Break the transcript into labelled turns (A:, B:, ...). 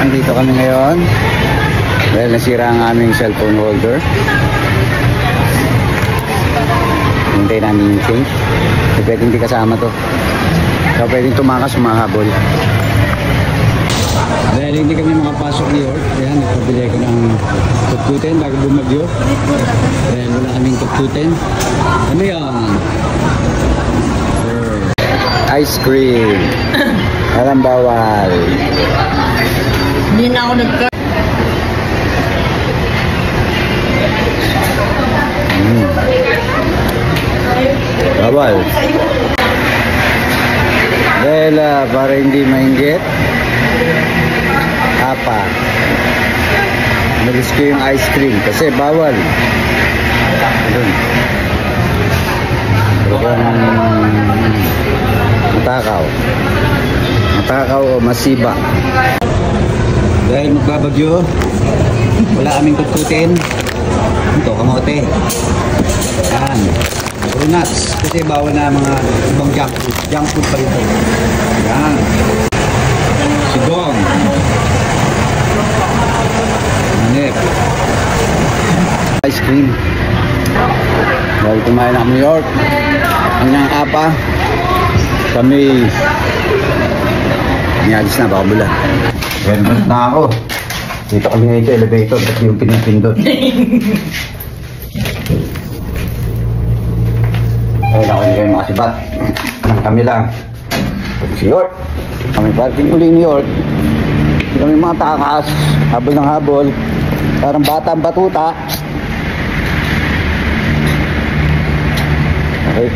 A: Andito kami ngayon dahil nasira ang aming cellphone holder. Hintay namin yung change. So, pwedeng hindi kasama to. So, pwedeng tumakas, humahabol. Dahil hindi kami makapasok New York, ayan, nagpabili ko ng kutkuten bago bumagyo. Dahil wala kaming kutkuten. Ano yan? Ice cream. Walang bawal.
B: Hindi na ako
A: Bawal. Dahil para hindi mainggit, nalis ko yung ice cream kasi bawal. Doon. Matakaw o masiba. Dahil magbabagyo, wala kaming kutkutin. Ito, kamote. Yan. Puro nuts. Kasi bawal na mga ibang junk food. Junk food pa rin. Yan. Sigong. Manip. Ice cream. Dahil kumain na New York. Hanggang apa. Kami nialis na, baka bulan. Welcome na ako. Dito kami ngayon sa elevator kasi yung pinipindot. Ayun ako hindi kayo makasibat. Kami lang. New York. Kami parking uli New York. Kami mga takas. Habol ng habol. Parang batang batuta. Okay.